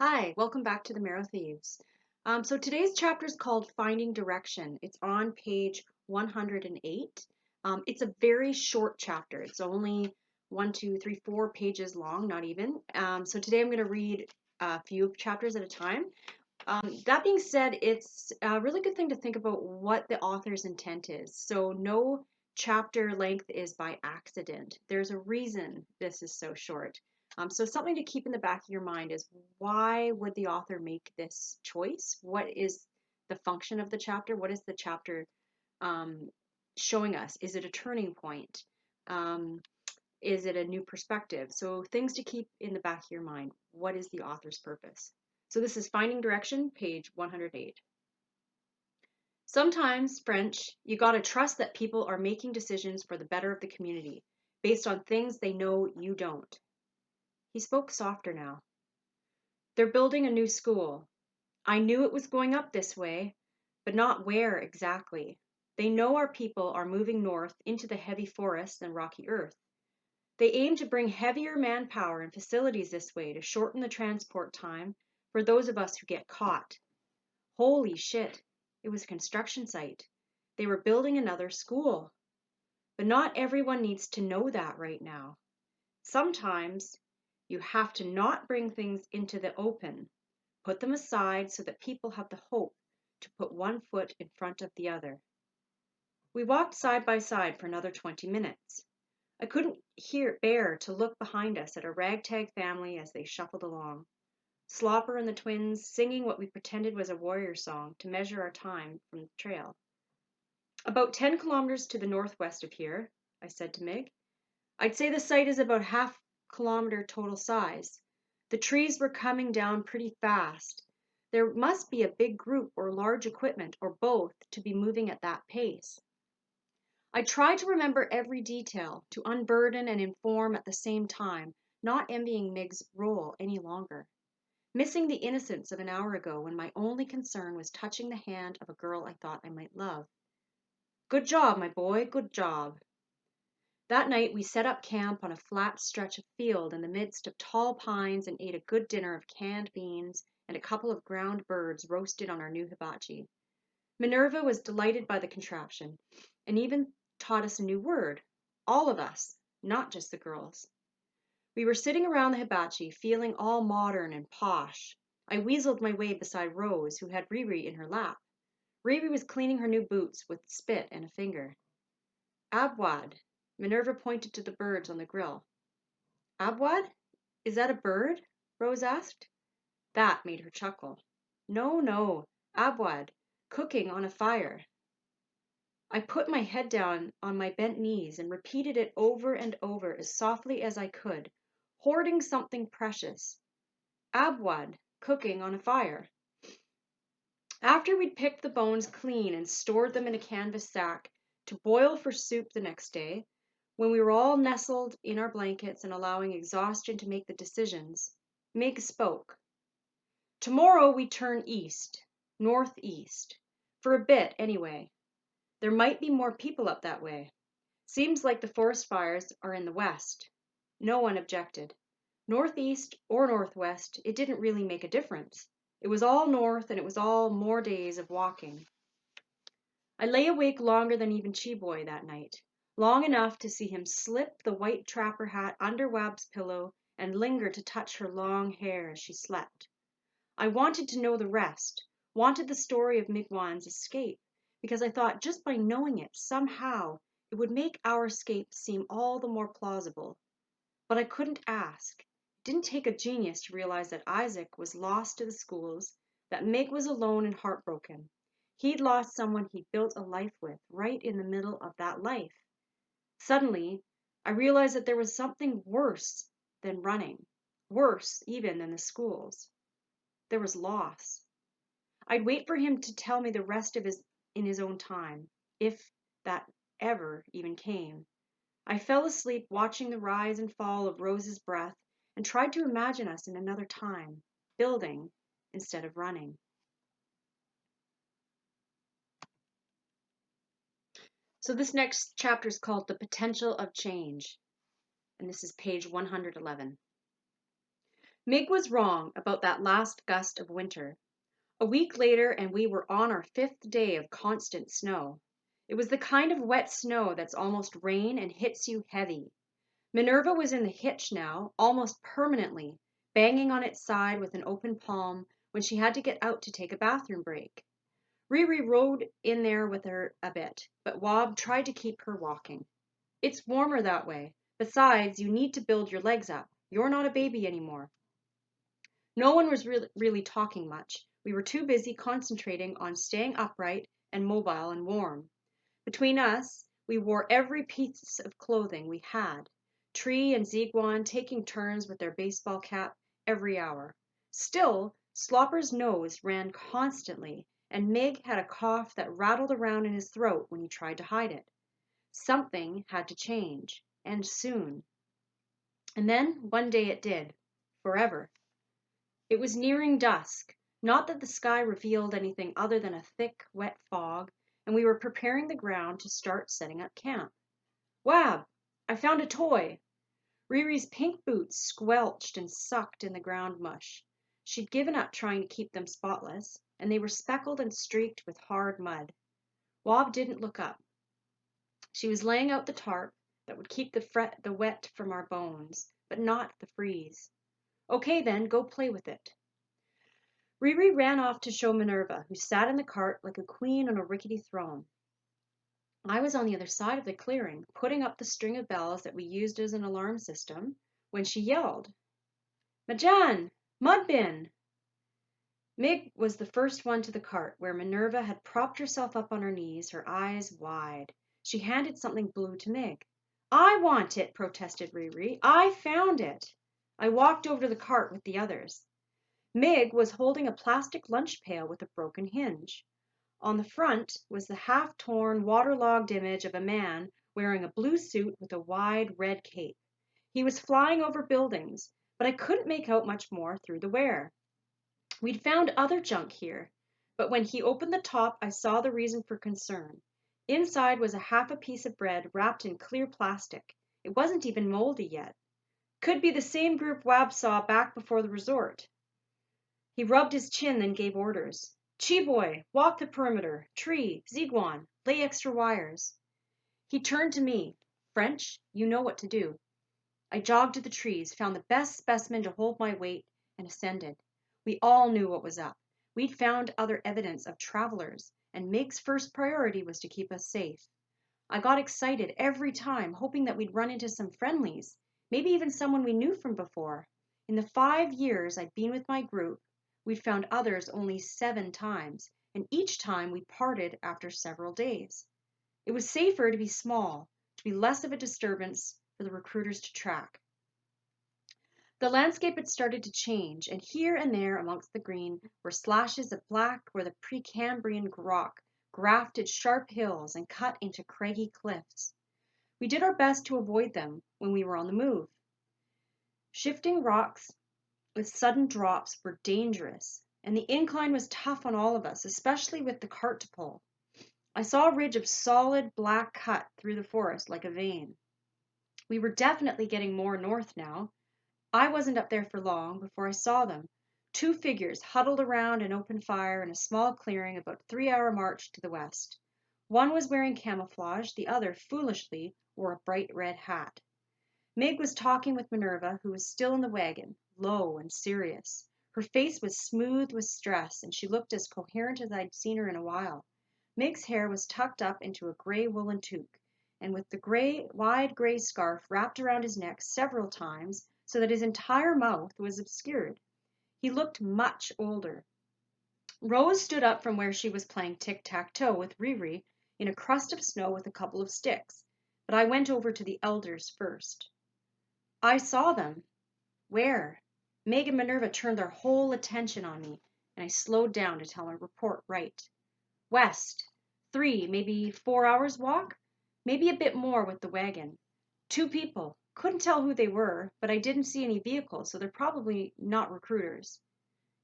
Hi, welcome back to the Marrow Thieves. So today's chapter is called Finding Direction. It's on page 108. It's a very short chapter. It's only 4 pages long, not even. So today I'm going to read a few chapters at a time. That being said, it's a really good thing to think about what the author's intent is. So no chapter length is by accident. There's a reason this is so short. So something to keep in the back of your mind is, why would the author make this choice? What is the function of the chapter? What is the chapter showing us? Is it a turning point? Is it a new perspective? So things to keep in the back of your mind. What is the author's purpose? So this is Finding Direction, page 108. Sometimes, French, you gotta trust that people are making decisions for the better of the community, based on things they know you don't. He spoke softer now. They're building a new school. I knew it was going up this way, but not where exactly. They know our people are moving north into the heavy forests and rocky earth. They aim to bring heavier manpower and facilities this way to shorten the transport time for those of us who get caught. Holy shit, it was a construction site. They were building another school. But not everyone needs to know that right now. Sometimes you have to not bring things into the open. Put them aside so that people have the hope to put one foot in front of the other. We walked side by side for another 20 minutes. I couldn't bear to look behind us at a ragtag family as they shuffled along. Slopper and the twins singing what we pretended was a warrior song to measure our time from the trail. About 10 kilometers to the northwest of here, I said to Meg. I'd say the site is about half-kilometer total size. The trees were coming down pretty fast. There must be a big group or large equipment or both to be moving at that pace. I tried to remember every detail, to unburden and inform at the same time, not envying Meg's role any longer. Missing the innocence of an hour ago when my only concern was touching the hand of a girl I thought I might love. Good job, my boy, good job. That night we set up camp on a flat stretch of field in the midst of tall pines and ate a good dinner of canned beans and a couple of ground birds roasted on our new hibachi. Minerva was delighted by the contraption and even taught us a new word. All of us, not just the girls. We were sitting around the hibachi, feeling all modern and posh. I weaseled my way beside Rose, who had Riri in her lap. Riri was cleaning her new boots with spit and a finger. Abwad. Minerva pointed to the birds on the grill. Abwad? Is that a bird? Rose asked. That made her chuckle. No, Abwad. Cooking on a fire. I put my head down on my bent knees and repeated it over and over as softly as I could, hoarding something precious. Abwad, cooking on a fire. After we'd picked the bones clean and stored them in a canvas sack to boil for soup the next day, when we were all nestled in our blankets and allowing exhaustion to make the decisions, Mig spoke. Tomorrow we turn east, northeast, for a bit anyway. There might be more people up that way. Seems like the forest fires are in the west. No one objected. Northeast or northwest, it didn't really make a difference. It was all north and it was all more days of walking. I lay awake longer than even Cheeboy that night, long enough to see him slip the white trapper hat under Wab's pillow and linger to touch her long hair as she slept. I wanted to know the rest, wanted the story of Migwan's escape, because I thought just by knowing it, somehow, it would make our escape seem all the more plausible. But I couldn't ask. It didn't take a genius to realize that Isaac was lost to the schools, that Mig was alone and heartbroken. He'd lost someone he'd built a life with, right in the middle of that life. Suddenly, I realized that there was something worse than running, worse even than the schools. There was loss. I'd wait for him to tell me the rest of in his own time, if that ever even came. I fell asleep watching the rise and fall of Rose's breath and tried to imagine us in another time, building instead of running. So this next chapter is called The Potential of Change, and this is page 111. Mig was wrong about that last gust of winter. A week later, and we were on our fifth day of constant snow. It was the kind of wet snow that's almost rain and hits you heavy. Minerva was in the hitch now, almost permanently, banging on its side with an open palm when she had to get out to take a bathroom break. Riri rode in there with her a bit, but Wob tried to keep her walking. It's warmer that way. Besides, you need to build your legs up. You're not a baby anymore. No one was really talking much. We were too busy concentrating on staying upright and mobile and warm. Between us, we wore every piece of clothing we had, Tree and Ziguan taking turns with their baseball cap every hour. Still, Slopper's nose ran constantly, and Mig had a cough that rattled around in his throat when he tried to hide it. Something had to change, and soon. And then one day it did. Forever. It was nearing dusk, not that the sky revealed anything other than a thick, wet fog, and we were preparing the ground to start setting up camp. Wab, I found a toy. Riri's pink boots squelched and sucked in the ground mush. She'd given up trying to keep them spotless, and they were speckled and streaked with hard mud. Wab didn't look up. She was laying out the tarp that would keep the wet from our bones, but not the freeze. Okay then, go play with it. Riri ran off to show Minerva, who sat in the cart like a queen on a rickety throne. I was on the other side of the clearing, putting up the string of bells that we used as an alarm system, when she yelled, Majan! Mudbin! Mig was the first one to the cart, where Minerva had propped herself up on her knees, her eyes wide. She handed something blue to Mig. I want it, protested Riri. I found it. I walked over to the cart with the others. Mig was holding a plastic lunch pail with a broken hinge. On the front was the half-torn, waterlogged image of a man wearing a blue suit with a wide red cape. He was flying over buildings, but I couldn't make out much more through the wear. We'd found other junk here, but when he opened the top, I saw the reason for concern. Inside was a half a piece of bread wrapped in clear plastic. It wasn't even moldy yet. Could be the same group Wab saw back before the resort. He rubbed his chin, then gave orders. Chi-boy, walk the perimeter. Tree, Ziguan, lay extra wires. He turned to me. French, you know what to do. I jogged to the trees, found the best specimen to hold my weight, and ascended. We all knew what was up. We'd found other evidence of travelers, and Mig's first priority was to keep us safe. I got excited every time, hoping that we'd run into some friendlies, maybe even someone we knew from before. In the 5 years I'd been with my group, we'd found others only 7 times, and each time we parted after several days. It was safer to be small, to be less of a disturbance for the recruiters to track. The landscape had started to change, and here and there amongst the green were slashes of black where the Precambrian rock grafted sharp hills and cut into craggy cliffs. We did our best to avoid them when we were on the move. Shifting rocks with sudden drops were dangerous, and the incline was tough on all of us, especially with the cart to pull. I saw a ridge of solid black cut through the forest like a vein. We were definitely getting more north now. I wasn't up there for long before I saw them. 2 figures huddled around an open fire in a small clearing about a 3-hour march to the west. One was wearing camouflage, the other, foolishly, wore a bright red hat. Mig was talking with Minerva, who was still in the wagon, low and serious. Her face was smooth with stress, and she looked as coherent as I'd seen her in a while. Mig's hair was tucked up into a gray woolen toque, and with the wide gray scarf wrapped around his neck several times, so that his entire mouth was obscured. He looked much older. Rose stood up from where she was playing tic-tac-toe with Riri in a crust of snow with a couple of sticks, but I went over to the elders first. I saw them. Where? Meg and Minerva turned their whole attention on me, and I slowed down to tell my report right. West. 3, maybe 4 hours walk? Maybe a bit more with the wagon. 2 people. Couldn't tell who they were, but I didn't see any vehicles, so they're probably not recruiters.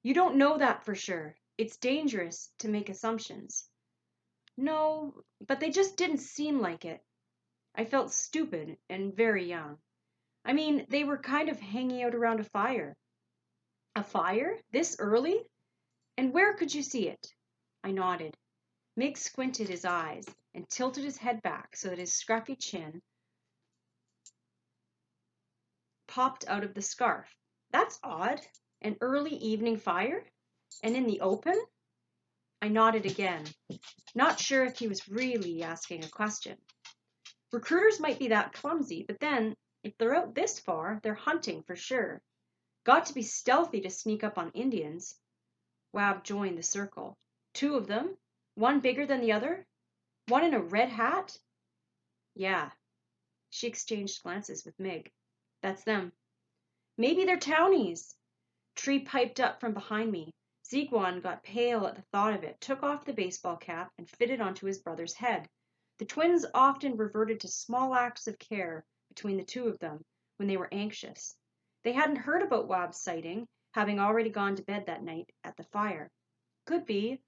You don't know that for sure. It's dangerous to make assumptions. No, but they just didn't seem like it. I felt stupid and very young. I mean, they were kind of hanging out around a fire. A fire? This early? And where could you see it? I nodded. Mick squinted his eyes and tilted his head back so that his scruffy chin popped out of the scarf. That's odd. An early evening fire? And in the open? I nodded again, not sure if he was really asking a question. Recruiters might be that clumsy, but then, if they're out this far, they're hunting for sure. Got to be stealthy to sneak up on Indians. Wab joined the circle. Two of them? One bigger than the other? One in a red hat? Yeah. She exchanged glances with Mig. That's them. Maybe they're townies. Tree piped up from behind me. Ziguan got pale at the thought of it, took off the baseball cap, and fitted onto his brother's head. The twins often reverted to small acts of care between the two of them when they were anxious. They hadn't heard about Wab's sighting, having already gone to bed that night at the fire. Could be.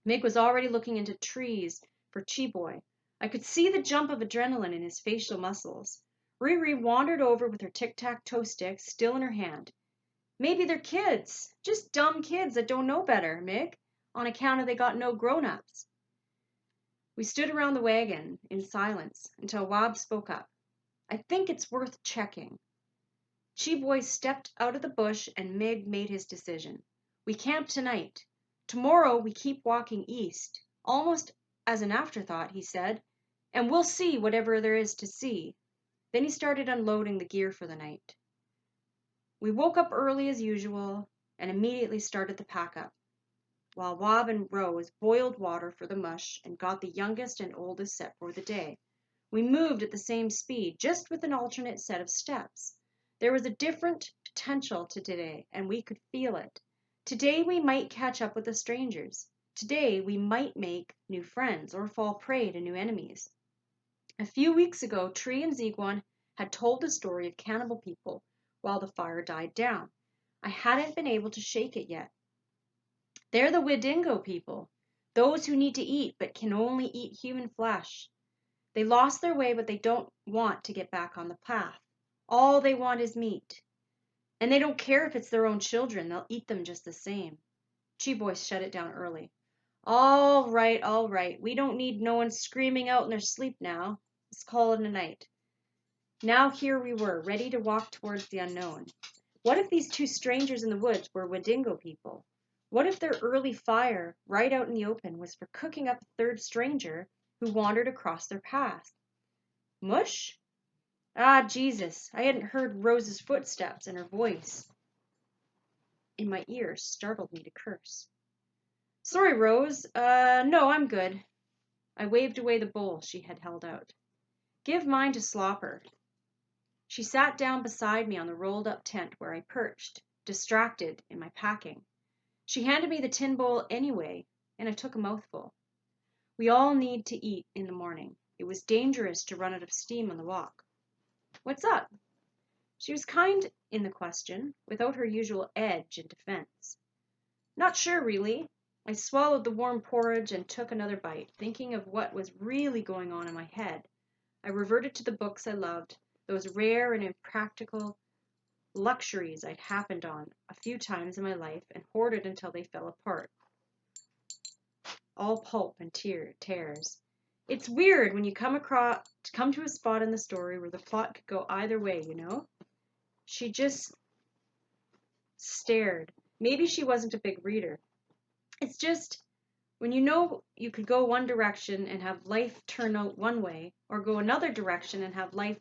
Mig was already looking into trees for Chi-Boy. I could see the jump of adrenaline in his facial muscles. Riri wandered over with her tic-tac-toe stick still in her hand. Maybe they're kids, just dumb kids that don't know better, Mig, on account of they got no grown-ups. We stood around the wagon in silence until Wab spoke up. I think it's worth checking. Chi-Boy stepped out of the bush and Mig made his decision. We camp tonight. Tomorrow we keep walking east, almost as an afterthought, he said, and we'll see whatever there is to see. Then he started unloading the gear for the night. We woke up early as usual and immediately started the pack-up, while Wab and Rose boiled water for the mush and got the youngest and oldest set for the day. We moved at the same speed, just with an alternate set of steps. There was a different potential to today, and we could feel it. Today we might catch up with the strangers. Today we might make new friends or fall prey to new enemies. A few weeks ago, Tree and Ziguan had told the story of cannibal people while the fire died down. I hadn't been able to shake it yet. They're the Widingo people, those who need to eat but can only eat human flesh. They lost their way, but they don't want to get back on the path. All they want is meat. And they don't care if it's their own children, they'll eat them just the same. Chi-Boy shut it down early. All right. We don't need no one screaming out in their sleep now. Let's call it a night. Now here we were, ready to walk towards the unknown. What if these two strangers in the woods were Widingo people? What if their early fire, right out in the open, was for cooking up a third stranger who wandered across their path? Mush? Ah, Jesus, I hadn't heard Rose's footsteps, and her voice in my ears startled me to curse. Sorry, Rose. No, I'm good. I waved away the bowl she had held out. Give mine to Slopper. She sat down beside me on the rolled-up tent where I perched, distracted in my packing. She handed me the tin bowl anyway, and I took a mouthful. We all need to eat in the morning. It was dangerous to run out of steam on the walk. What's up? She was kind in the question, without her usual edge and defense. Not sure, really. I swallowed the warm porridge and took another bite, thinking of what was really going on in my head. I reverted to the books I loved, those rare and impractical luxuries I'd happened on a few times in my life and hoarded until they fell apart. All pulp and tears. It's weird when you come to a spot in the story where the plot could go either way, you know? She just stared. Maybe she wasn't a big reader. It's just when you know you could go one direction and have life turn out one way, or go another direction and have life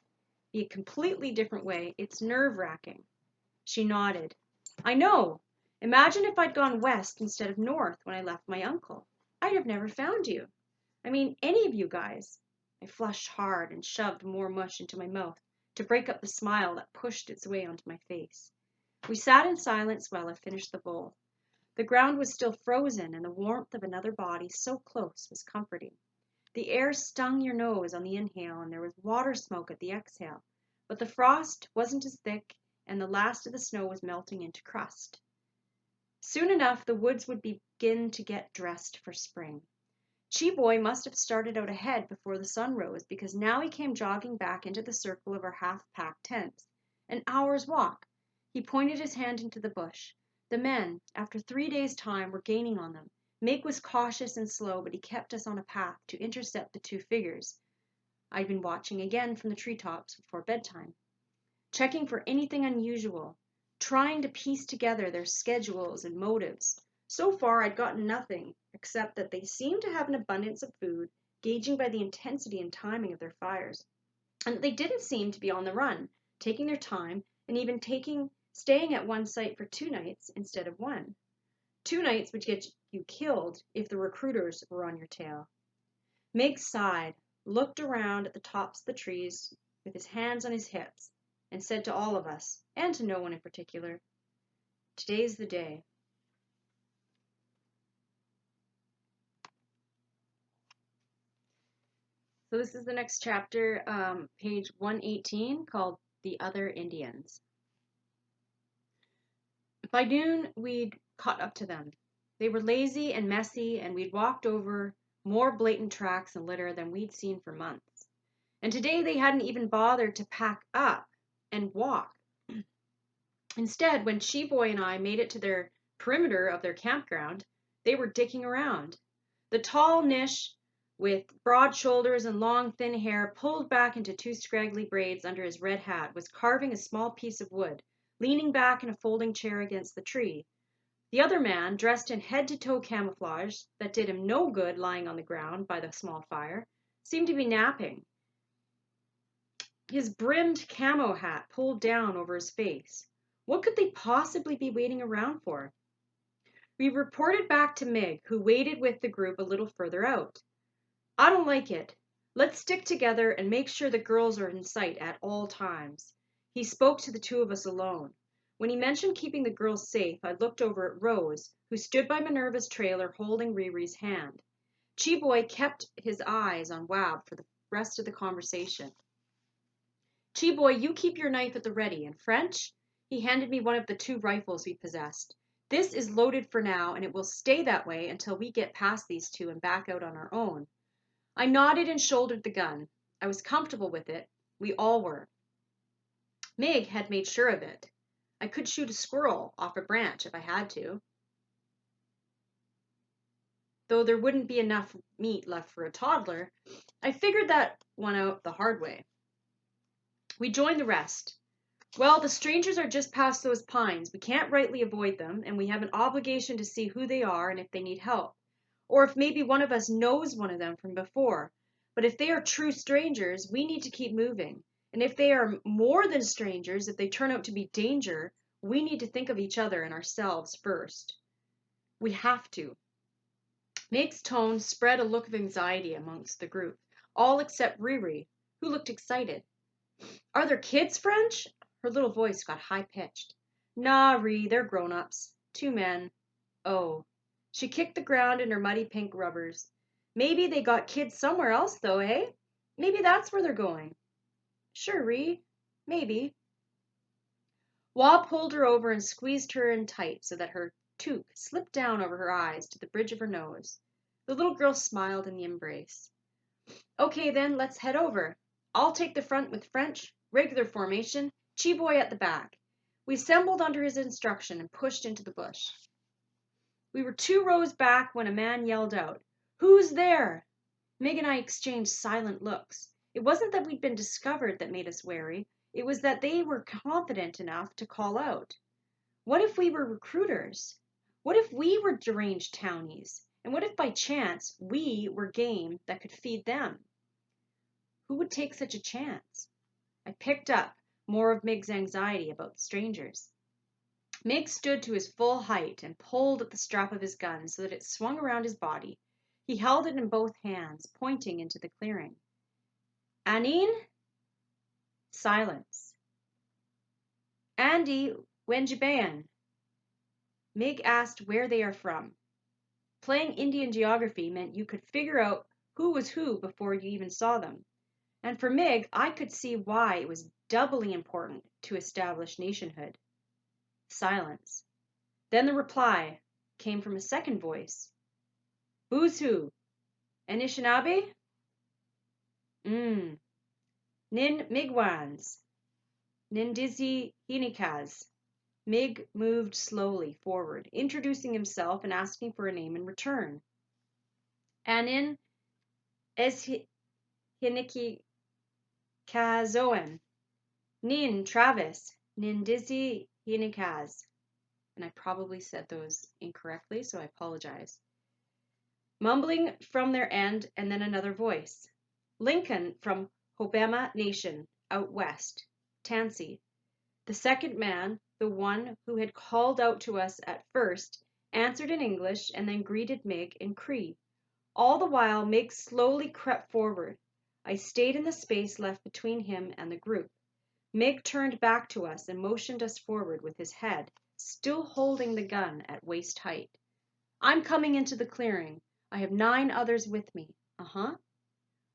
be a completely different way, it's nerve-wracking. She nodded. I know. Imagine if I'd gone west instead of north when I left my uncle. I'd have never found you. I mean, any of you guys. I flushed hard and shoved more mush into my mouth to break up the smile that pushed its way onto my face. We sat in silence while I finished the bowl. The ground was still frozen, and the warmth of another body so close was comforting. The air stung your nose on the inhale, and there was water smoke at the exhale, but the frost wasn't as thick, and the last of the snow was melting into crust. Soon enough, the woods would begin to get dressed for spring. Chi-Boy must have started out ahead before the sun rose, because now he came jogging back into the circle of our half-packed tents. An hour's walk. He pointed his hand into the bush. The men, after 3 days' time, were gaining on them. Mig was cautious and slow, but he kept us on a path to intercept the two figures. I'd been watching again from the treetops before bedtime, checking for anything unusual, trying to piece together their schedules and motives. So far, I'd gotten nothing, except that they seemed to have an abundance of food, gauging by the intensity and timing of their fires. And they didn't seem to be on the run, taking their time, and even staying at one site for 2 nights instead of one. 2 nights would get you killed if the recruiters were on your tail. Meg sighed, looked around at the tops of the trees with his hands on his hips, and said to all of us, and to no one in particular, "Today's the day." So this is the next chapter, page 118, called The Other Indians. By noon, we'd caught up to them. They were lazy and messy, and we'd walked over more blatant tracks and litter than we'd seen for months. And today they hadn't even bothered to pack up and walk. Instead, when She-Boy and I made it to their perimeter of their campground, they were dicking around. The tall Nish, with broad shoulders and long, thin hair pulled back into two scraggly braids under his red hat, was carving a small piece of wood, leaning back in a folding chair against the tree. The other man, dressed in head-to-toe camouflage that did him no good lying on the ground by the small fire, seemed to be napping, his brimmed camo hat pulled down over his face. What could they possibly be waiting around for? We reported back to Mig, who waited with the group a little further out. "I don't like it. Let's stick together and make sure the girls are in sight at all times." He spoke to the two of us alone. When he mentioned keeping the girls safe, I looked over at Rose, who stood by Minerva's trailer holding Riri's hand. Chi-Boy kept his eyes on Wab for the rest of the conversation. "Chi-Boy, you keep your knife at the ready, and French?" He handed me one of the two rifles we possessed. "This is loaded for now, and it will stay that way until we get past these two and back out on our own." I nodded and shouldered the gun. I was comfortable with it. We all were. Mig had made sure of it. I could shoot a squirrel off a branch if I had to, though there wouldn't be enough meat left for a toddler. I figured that one out the hard way. We joined the rest. "Well, the strangers are just past those pines. We can't rightly avoid them, and we have an obligation to see who they are and if they need help. Or if maybe one of us knows one of them from before. But if they are true strangers, we need to keep moving. And if they are more than strangers, if they turn out to be danger, we need to think of each other and ourselves first. We have to." Meg's tone spread a look of anxiety amongst the group, all except Riri, who looked excited. "Are there kids, French?" Her little voice got high-pitched. "Nah, Ree, they're grown-ups. 2 men. Oh." She kicked the ground in her muddy pink rubbers. "Maybe they got kids somewhere else, though, eh? Maybe that's where they're going." "Sure, Ree. Maybe." Wah pulled her over and squeezed her in tight so that her toque slipped down over her eyes to the bridge of her nose. The little girl smiled in the embrace. "Okay, then, let's head over. I'll take the front with French, regular formation, Chi-Boy at the back." We assembled under his instruction and pushed into the bush. We were 2 rows back when a man yelled out, "Who's there?" Meg and I exchanged silent looks. It wasn't that we'd been discovered that made us wary. It was that they were confident enough to call out. What if we were recruiters? What if we were deranged townies? And what if by chance we were game that could feed them? Who would take such a chance? I picked up more of Mig's anxiety about the strangers. Mig stood to his full height and pulled at the strap of his gun so that it swung around his body. He held it in both hands, pointing into the clearing. "Anine?" Silence. "Andy, Wenjibayan?" Mig asked where they are from. Playing Indian geography meant you could figure out who was who before you even saw them. And for Mig, I could see why it was doubly important to establish nationhood. Silence. Then the reply came from a second voice. "Who's who? Anishinaabe?" Nin Migwans. Nin Dizi Hinikaz. Mig moved slowly forward, introducing himself and asking for a name in return. Anin Eshiniki Kazoen. Nin Travis. Nin Dizzy Hinikaz. And I probably said those incorrectly, so I apologize. Mumbling from their end, and then another voice. Lincoln from Hobema Nation, out west. Tansy. The second man, the one who had called out to us at first, answered in English and then greeted Mig in Cree. All the while, Mig slowly crept forward. I stayed in the space left between him and the group. Mig turned back to us and motioned us forward with his head, still holding the gun at waist height. I'm coming into the clearing. I have 9 others with me. Uh-huh.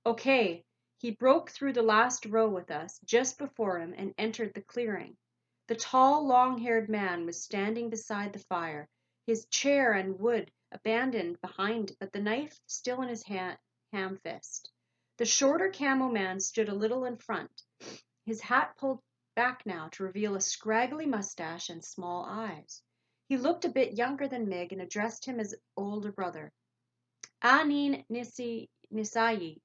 Okay. He broke through the last row with us, just before him, and entered the clearing. The tall, long-haired man was standing beside the fire, his chair and wood abandoned behind, but the knife still in his ham fist. The shorter camo man stood a little in front, his hat pulled back now to reveal a scraggly mustache and small eyes. He looked a bit younger than Mig and addressed him as older brother. Anin Nisayi.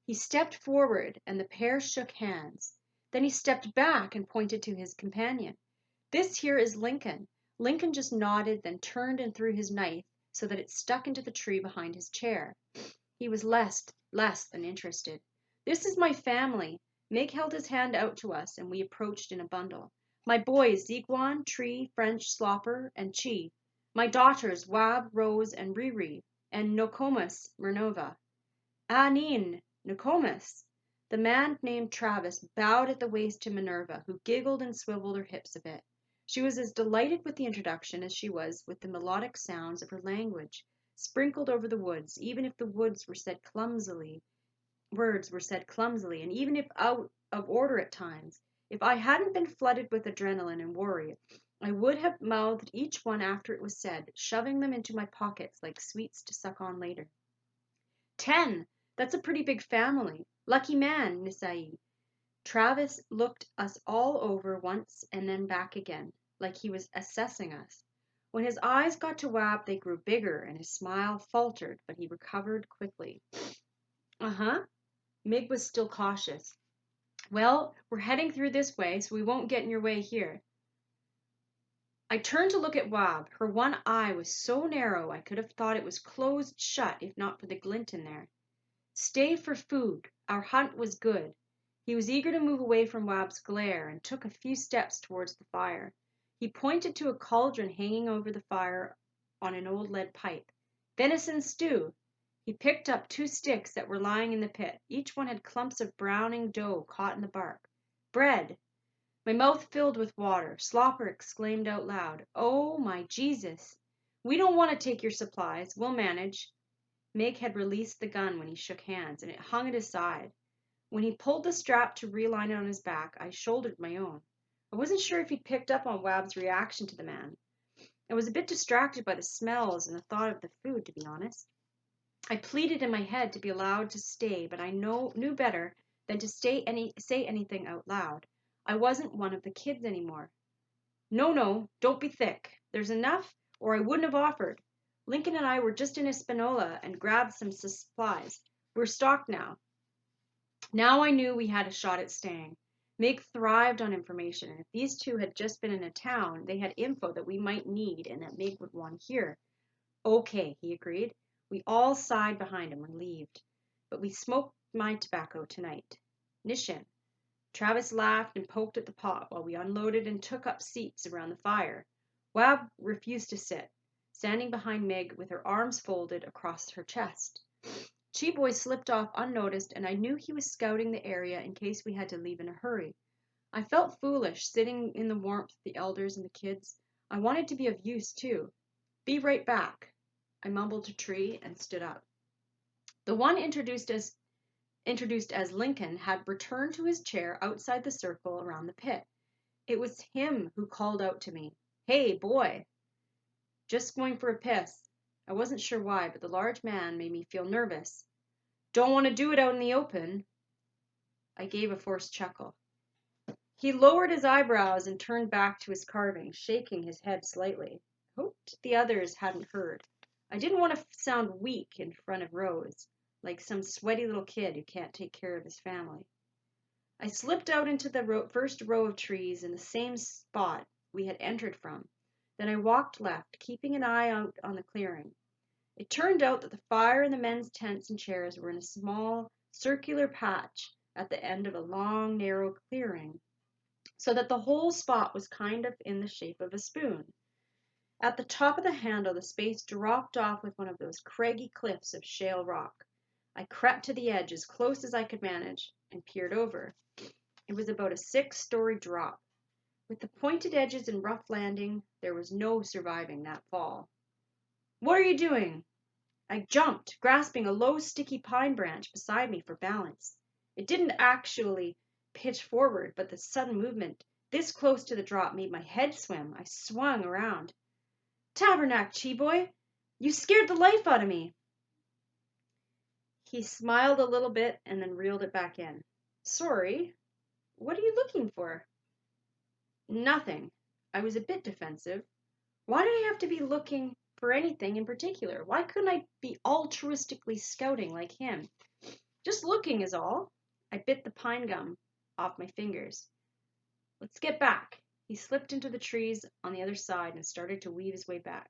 He stepped forward and the pair shook hands. Then he stepped back and pointed to his companion. This here is Lincoln. Lincoln just nodded, then turned and threw his knife so that it stuck into the tree behind his chair. He was less than interested. This is my family. Mig held his hand out to us, and we approached in a bundle. My boys, Ziguan, Tree, French, Slopper, and Chi. My daughters, Wab, Rose, and Riri, and Nokomis, Minerva. Anin, Nokomis. The man named Travis bowed at the waist to Minerva, who giggled and swiveled her hips a bit. She was as delighted with the introduction as she was with the melodic sounds of her language, sprinkled over the woods, even if the words were said clumsily, and even if out of order at times. If I hadn't been flooded with adrenaline and worry, I would have mouthed each one after it was said, shoving them into my pockets like sweets to suck on later. 10! That's a pretty big family. Lucky man, Nisai. Travis looked us all over once and then back again, like he was assessing us. When his eyes got to Wab, they grew bigger and his smile faltered, but he recovered quickly. Uh-huh. Mig was still cautious. Well, we're heading through this way, so we won't get in your way here. I turned to look at Wab. Her one eye was so narrow I could have thought it was closed shut if not for the glint in there. Stay for food. Our hunt was good. He was eager to move away from Wab's glare and took a few steps towards the fire. He pointed to a cauldron hanging over the fire on an old lead pipe. Venison stew. He picked up 2 sticks that were lying in the pit. Each one had clumps of browning dough caught in the bark. Bread. My mouth filled with water. Slopper exclaimed out loud, "Oh, my Jesus! We don't want to take your supplies. We'll manage." Meg had released the gun when he shook hands, and it hung at his side. When he pulled the strap to reline it on his back, I shouldered my own. I wasn't sure if he'd picked up on Wab's reaction to the man. I was a bit distracted by the smells and the thought of the food, to be honest. I pleaded in my head to be allowed to stay, but I knew better than to say anything out loud. I wasn't one of the kids anymore. No, don't be thick. There's enough, or I wouldn't have offered. Lincoln and I were just in Espanola and grabbed some supplies. We're stocked now. Now I knew we had a shot at staying. Meg thrived on information, and if these 2 had just been in a town, they had info that we might need and that Meg would want to hear. Okay, he agreed. We all sighed behind him and relieved. But we smoked my tobacco tonight. Nishin. Travis laughed and poked at the pot while we unloaded and took up seats around the fire. Wab refused to sit, standing behind Meg with her arms folded across her chest. Chi-Boy slipped off unnoticed, and I knew he was scouting the area in case we had to leave in a hurry. I felt foolish, sitting in the warmth with the elders and the kids. I wanted to be of use, too. Be right back. I mumbled to Tree and stood up. The one introduced as Lincoln had returned to his chair outside the circle around the pit. It was him who called out to me, "Hey, boy." Just going for a piss. I wasn't sure why, but the large man made me feel nervous. Don't want to do it out in the open. I gave a forced chuckle. He lowered his eyebrows and turned back to his carving, shaking his head slightly. I hoped the others hadn't heard. I didn't want to sound weak in front of Rose, like some sweaty little kid who can't take care of his family. I slipped out into the first row of trees in the same spot we had entered from. Then I walked left, keeping an eye out on the clearing. It turned out that the fire and the men's tents and chairs were in a small, circular patch at the end of a long, narrow clearing, so that the whole spot was kind of in the shape of a spoon. At the top of the handle, the space dropped off with one of those craggy cliffs of shale rock. I crept to the edge as close as I could manage and peered over. It was about a 6-story drop. With the pointed edges and rough landing, there was no surviving that fall. "What are you doing?" I jumped, grasping a low, sticky pine branch beside me for balance. It didn't actually pitch forward, but the sudden movement this close to the drop made my head swim. I swung around. "Tabernacle, Cheeboy! You scared the life out of me." He smiled a little bit and then reeled it back in. "Sorry. What are you looking for?" "Nothing." I was a bit defensive. Why did I have to be looking for anything in particular? Why couldn't I be altruistically scouting like him? "Just looking is all." I bit the pine gum off my fingers. "Let's get back." He slipped into the trees on the other side and started to weave his way back.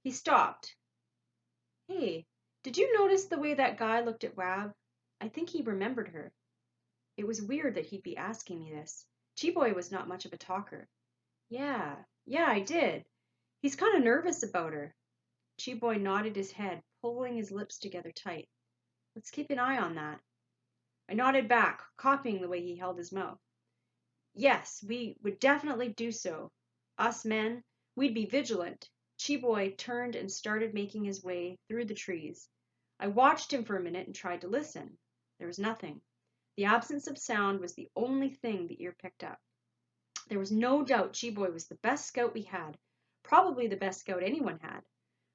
He stopped. "Hey, did you notice the way that guy looked at Wab? I think he remembered her." It was weird that he'd be asking me this. Cheeboy was not much of a talker. Yeah, I did. He's kind of nervous about her." Cheeboy nodded his head, pulling his lips together tight. "Let's keep an eye on that." I nodded back, copying the way he held his mouth. "Yes, we would definitely do so. Us men, we'd be vigilant." Cheeboy turned and started making his way through the trees. I watched him for a minute and tried to listen. There was nothing. The absence of sound was the only thing the ear picked up. There was no doubt Cheeboy was the best scout we had, probably the best scout anyone had.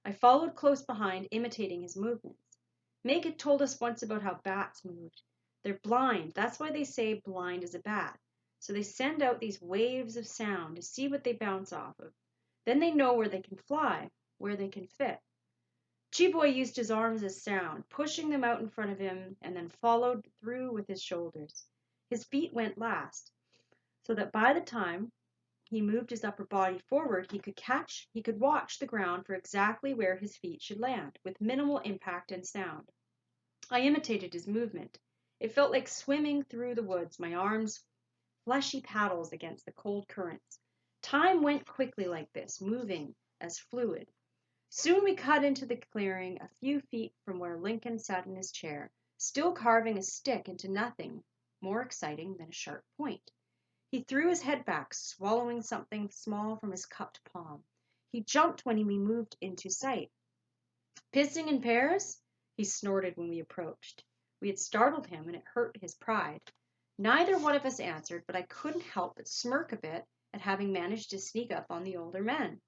I followed close behind, imitating his movements. Meg had told us once about how bats moved. They're blind. That's why they say blind as a bat. So they send out these waves of sound to see what they bounce off of. Then they know where they can fly, where they can fit. Cheeboy used his arms as sound, pushing them out in front of him, and then followed through with his shoulders. His feet went last, so that by the time he moved his upper body forward, he could watch the ground for exactly where his feet should land, with minimal impact and sound. I imitated his movement. It felt like swimming through the woods, my arms fleshy paddles against the cold currents. Time went quickly like this, moving as fluid. Soon we cut into the clearing a few feet from where Lincoln sat in his chair, still carving a stick into nothing more exciting than a sharp point. He threw his head back, swallowing something small from his cupped palm. He jumped when we moved into sight. "Pissing in pairs?" he snorted when we approached. We had startled him, and it hurt his pride. Neither one of us answered, but I couldn't help but smirk a bit at having managed to sneak up on the older men.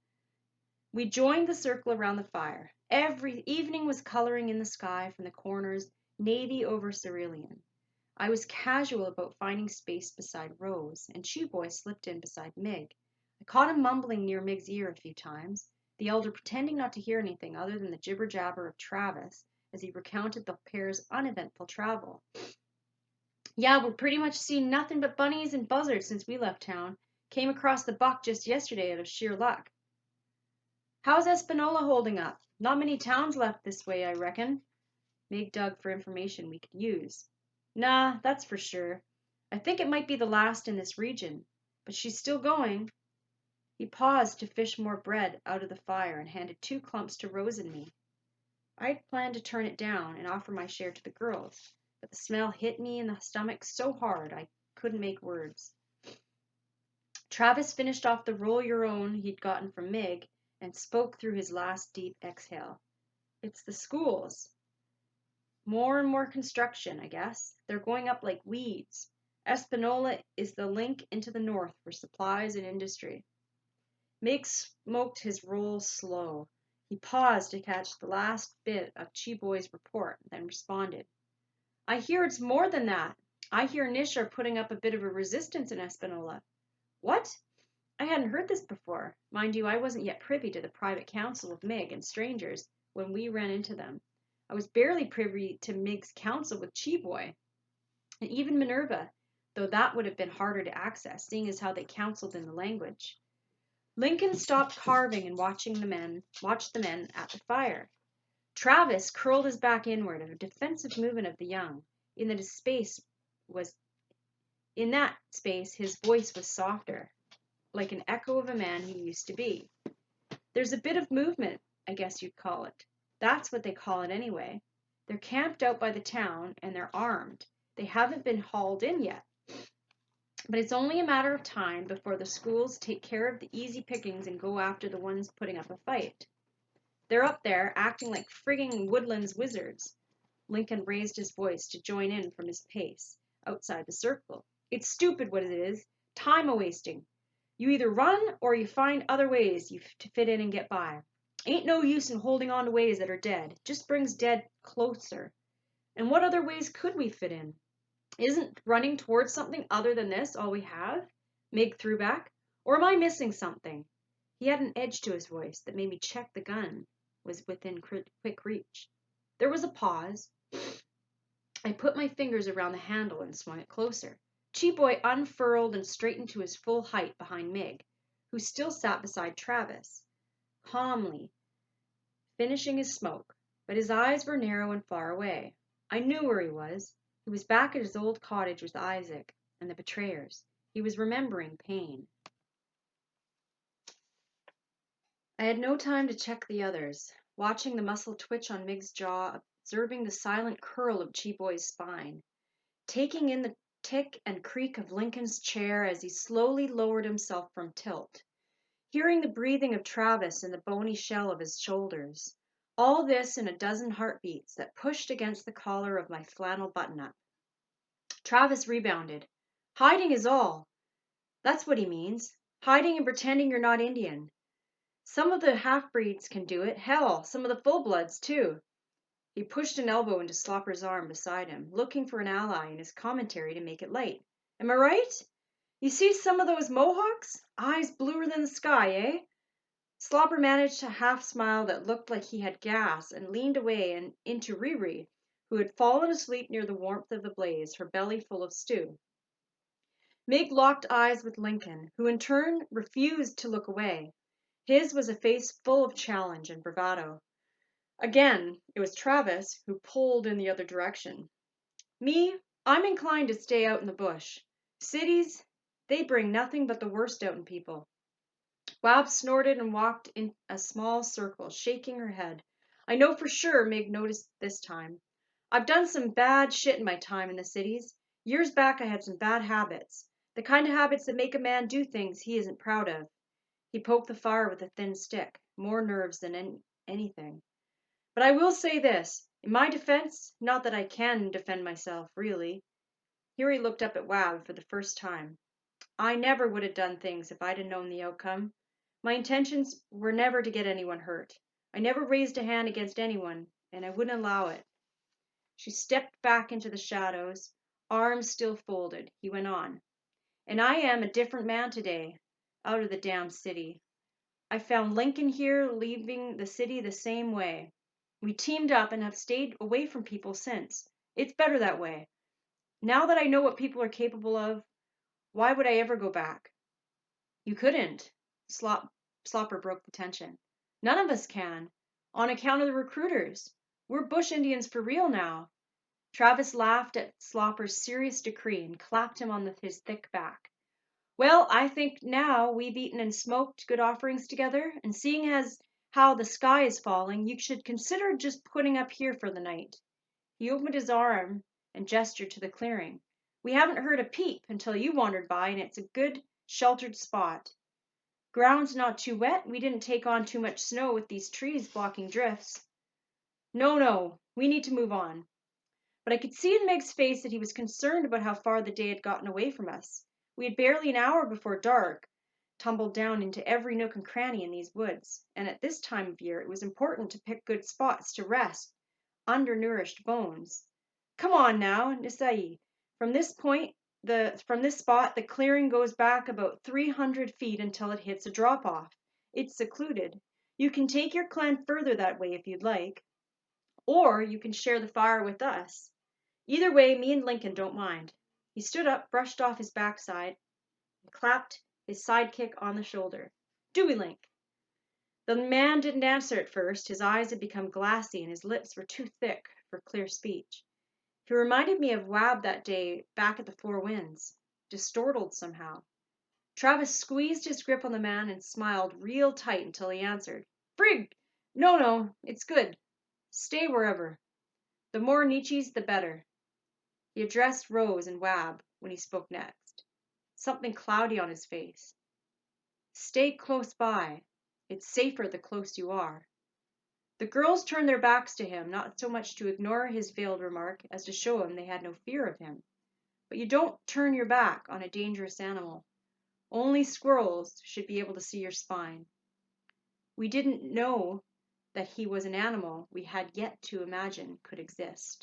We joined the circle around the fire. Every evening was coloring in the sky from the corners, navy over cerulean. I was casual about finding space beside Rose, and Cheeboy slipped in beside Mig. I caught him mumbling near Mig's ear a few times, the elder pretending not to hear anything other than the jibber-jabber of Travis as he recounted the pair's uneventful travel. "Yeah, we've pretty much seen nothing but bunnies and buzzards since we left town. Came across the buck just yesterday out of sheer luck." "How's Espanola holding up? Not many towns left this way, I reckon." Meg dug for information we could use. "Nah, that's for sure. I think it might be the last in this region, but she's still going." He paused to fish more bread out of the fire and handed 2 clumps to Rose and me. I'd planned to turn it down and offer my share to the girls, but the smell hit me in the stomach so hard I couldn't make words. Travis finished off the roll your own he'd gotten from Meg and spoke through his last deep exhale. "It's the schools. More and more construction, I guess. They're going up like weeds. Espanola is the link into the north for supplies and industry." Meg smoked his roll slow. He paused to catch the last bit of Cheeboy's report, then responded. "I hear it's more than that. I hear Nish are putting up a bit of a resistance in Espanola. What? I hadn't heard this before. Mind you, I wasn't yet privy to the private counsel of Mig and strangers when we ran into them. I was barely privy to Mig's counsel with Cheeboy, and even Minerva, though that would have been harder to access, seeing as how they counseled in the language. Lincoln stopped carving and watched the men at the fire. Travis curled his back inward, a defensive movement of the young, in that his space was in that space his voice was softer, like an echo of a man he used to be. There's a bit of movement, I guess you'd call it. That's what they call it anyway. They're camped out by the town and they're armed. They haven't been hauled in yet. But it's only a matter of time before the schools take care of the easy pickings and go after the ones putting up a fight. They're up there acting like frigging Woodlands wizards. Lincoln raised his voice to join in from his pace outside the circle. It's stupid what it is. Time a-wasting. You either run or you find other ways to fit in and get by. Ain't no use in holding on to ways that are dead. Just brings dead closer. And what other ways could we fit in? Isn't running towards something other than this all we have? Mig threw back. Or am I missing something? He had an edge to his voice that made me check the gun was within quick reach. There was a pause. I put my fingers around the handle and swung it closer. Cheeboy unfurled and straightened to his full height behind Mig, who still sat beside Travis, calmly finishing his smoke, but his eyes were narrow and far away. I knew where he was. He was back at his old cottage with Isaac and the betrayers. He was remembering pain. I had no time to check the others, watching the muscle twitch on Mig's jaw, observing the silent curl of Cheeboy's spine, taking in the tick and creak of Lincoln's chair as he slowly lowered himself from tilt, hearing the breathing of Travis in the bony shell of his shoulders. All this in a dozen heartbeats that pushed against the collar of my flannel button-up. Travis rebounded. Hiding is all. That's what he means. Hiding and pretending you're not Indian. Some of the half-breeds can do it. Hell, some of the full-bloods, too. He pushed an elbow into Slopper's arm beside him, looking for an ally in his commentary to make it light. Am I right? You see some of those Mohawks? Eyes bluer than the sky, eh? Slopper managed a half-smile that looked like he had gas and leaned away and into Riri, who had fallen asleep near the warmth of the blaze, her belly full of stew. Mig locked eyes with Lincoln, who in turn refused to look away. His was a face full of challenge and bravado. Again, it was Travis who pulled in the other direction. Me, I'm inclined to stay out in the bush. Cities, they bring nothing but the worst out in people. Wab snorted and walked in a small circle, shaking her head. I know for sure Mig noticed this time. I've done some bad shit in my time in the cities. Years back I had some bad habits. The kind of habits that make a man do things he isn't proud of. He poked the fire with a thin stick, more nerves than anything. But I will say this, in my defense, not that I can defend myself, really. Here he looked up at Wab for the first time. I never would have done things if I'd have known the outcome. My intentions were never to get anyone hurt. I never raised a hand against anyone, and I wouldn't allow it. She stepped back into the shadows, arms still folded. He went on. And I am a different man today, out of the damn city. I found Lincoln here, leaving the city the same way. We teamed up and have stayed away from people since. It's better that way. Now that I know what people are capable of, why would I ever go back? You couldn't. Slopper broke the tension. None of us can, on account of the recruiters. We're bush Indians for real now. Travis laughed at Slopper's serious decree and clapped him on his thick back. Well, I think now we've eaten and smoked good offerings together, and seeing as how the sky is falling, you should consider just putting up here for the night. He opened his arm and gestured to the clearing. We haven't heard a peep until you wandered by, and it's a good sheltered spot. Ground's not too wet. We didn't take on too much snow with these trees blocking drifts. No, we need to move on. But I could see in Meg's face that he was concerned about how far the day had gotten away from us. We had barely an hour before dark tumbled down into every nook and cranny in these woods, and at this time of year it was important to pick good spots to rest undernourished bones. Come on now, Nisai. From this point, from this spot, the clearing goes back about 300 feet until it hits a drop-off. It's secluded. You can take your clan further that way if you'd like, or you can share the fire with us. Either way, me and Lincoln don't mind. He stood up, brushed off his backside, and clapped his sidekick on the shoulder. "Do we, Link?" The man didn't answer at first. His eyes had become glassy and his lips were too thick for clear speech. He reminded me of Wab that day back at the Four Winds, distorted somehow. Travis squeezed his grip on the man and smiled real tight until he answered. "Frig! No, it's good. Stay wherever. The more Nietzsche's, the better." He addressed Rose and Wab when he spoke next. Something cloudy on his face. "Stay close by. It's safer the close you are." The girls turned their backs to him, not so much to ignore his veiled remark as to show him they had no fear of him. But you don't turn your back on a dangerous animal. Only squirrels should be able to see your spine. We didn't know that he was an animal we had yet to imagine could exist.